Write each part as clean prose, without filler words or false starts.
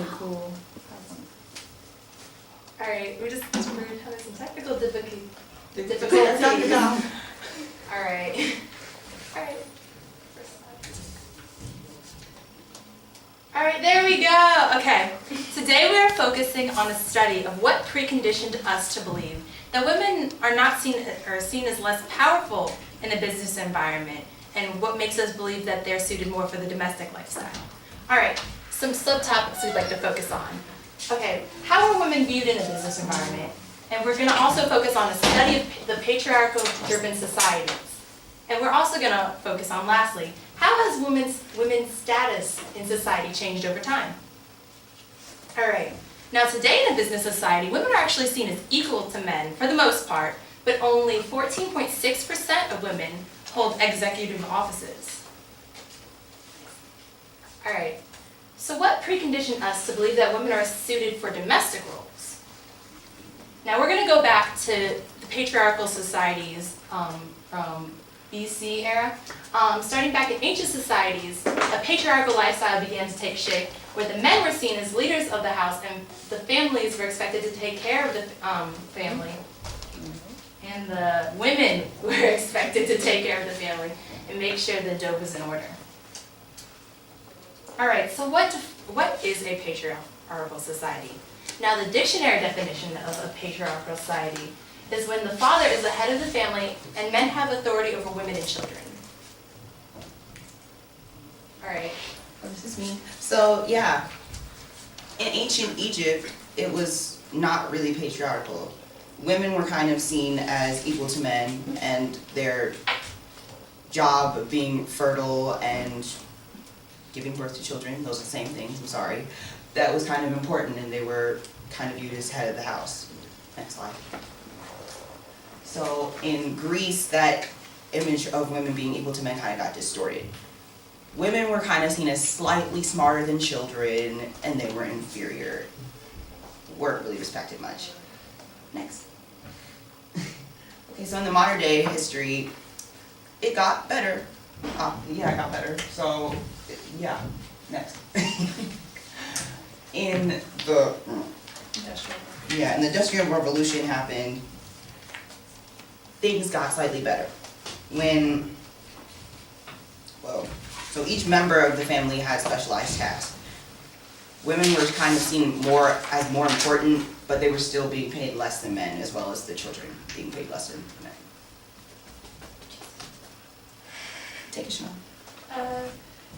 really cool. All right, we're having some technical difficulties. All right. All right. All right, there we go. Okay, today we are focusing on a study of what preconditioned us to believe that women are seen as less powerful in a business environment, and what makes us believe that they're suited more for the domestic lifestyle. All right, some subtopics we'd like to focus on. Okay, how are women viewed in a business environment? And we're going to also focus on a study of the patriarchal-driven societies. And we're also going to focus on, lastly, how has women's status in society changed over time? All right. Now, today in a business society, women are actually seen as equal to men for the most part, but only 14.6% of women hold executive offices. All right. So what preconditioned us to believe that women are suited for domestic roles? Now, we're going to go back to the patriarchal societies from BC era. Starting back in ancient societies, a patriarchal lifestyle began to take shape where the men were seen as leaders of the house and the families were expected to take care of the family. And the women were expected to take care of the family and make sure the dough was in order. All right, so what is a patriarchal society? Now, the dictionary definition of a patriarchal society is when the father is the head of the family and men have authority over women and children. All right. Oh, this is me. So, yeah, in ancient Egypt, it was not really patriarchal. Women were kind of seen as equal to men, and their job of being fertile and giving birth to children, those are the same things, I'm sorry, that was kind of important, and they were kind of viewed as head of the house. Next slide. So in Greece, that image of women being equal to men kind of got distorted. Women were kind of seen as slightly smarter than children, and they were inferior. Weren't really respected much. Next. Okay, so in the modern day history, it got better. Yeah, it got better. So, yeah, next. In the Industrial Revolution happened, things got slightly better. So each member of the family had specialized tasks. Women were kind of seen as more important, but they were still being paid less than men, as well as the children being paid less than men. Take a shot.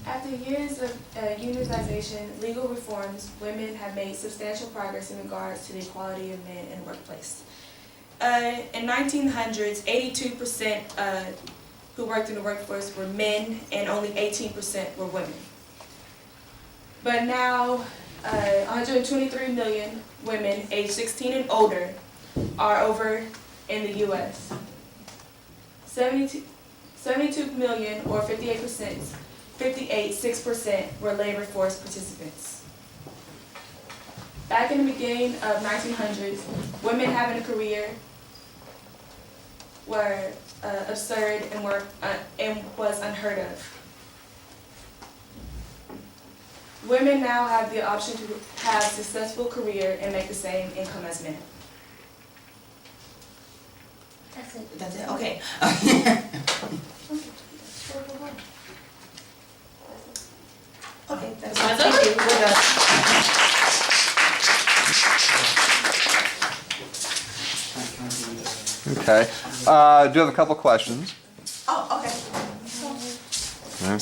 After years of unionization, legal reforms, women have made substantial progress in regards to the equality of men in the workplace. In 1900s, 82% who worked in the workforce were men, and only 18% were women. But now, 123 million women aged 16 and older are over in the U.S. 72 million, or 58.6% were labor force participants. Back in the beginning of 1900s, women having a career were absurd and was unheard of. Women now have the option to have a successful career and make the same income as men. That's it. That's it? Okay. Okay, that's That's Thank you. We're done. Okay. Do you have a couple questions? Oh, okay. Okay.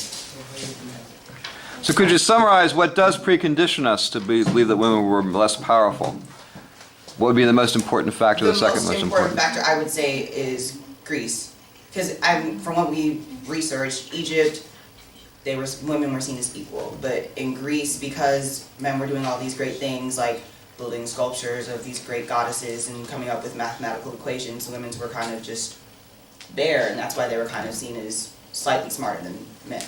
So could you summarize what does precondition us to believe that women were less powerful? What would be the most important factor, the second most important? factor I would say is Greece. Because from what we researched, Egypt, women were seen as equal. But in Greece, because men were doing all these great things like building sculptures of these great goddesses and coming up with mathematical equations, women were kind of just there, and that's why they were kind of seen as slightly smarter than men,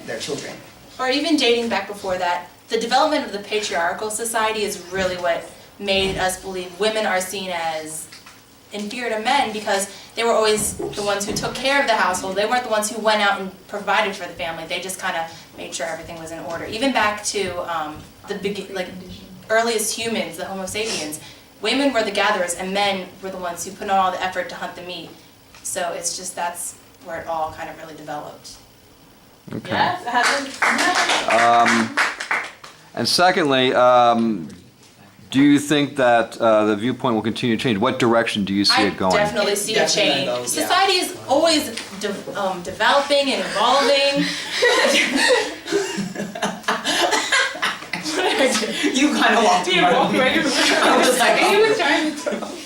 their children. Or even dating back before that, the development of the patriarchal society is really what made us believe women are seen as inferior to men, because they were always the ones who took care of the household. They weren't the ones who went out and provided for the family. They just kind of made sure everything was in order. Even back to earliest humans, the Homo sapiens, women were the gatherers and men were the ones who put in all the effort to hunt the meat. So it's just, that's where it all kind of really developed. Okay. Yes, it hasn't. And secondly, do you think that the viewpoint will continue to change? What direction do you see it going? I definitely see a Definitely change. goes, yeah. Society is always developing and evolving. You kind of walked in front of me. I was like, oh.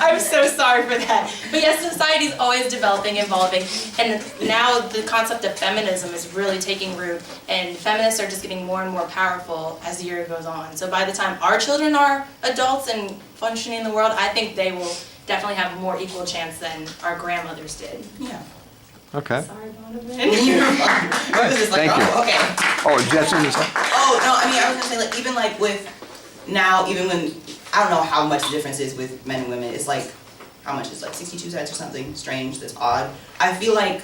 I'm so sorry for that. But yes, society is always developing, evolving, and now the concept of feminism is really taking root, and feminists are just getting more and more powerful as the year goes on. So by the time our children are adults and functioning in the world, I think they will definitely have a more equal chance than our grandmothers did. Yeah. Okay. Sorry, Donovan. You're fine. I was just like, Thank you. oh, okay. Oh, Jetson is. Oh, no, I mean, I was gonna say, like, even like with now, even when, I don't know how much the difference is with men and women, it's like, how much is like 62 cents or something strange, that's odd. I feel like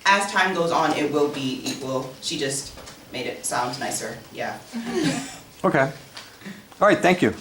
as time goes on, it will be equal. She just made it sound nicer, yeah. Okay. All right, thank you.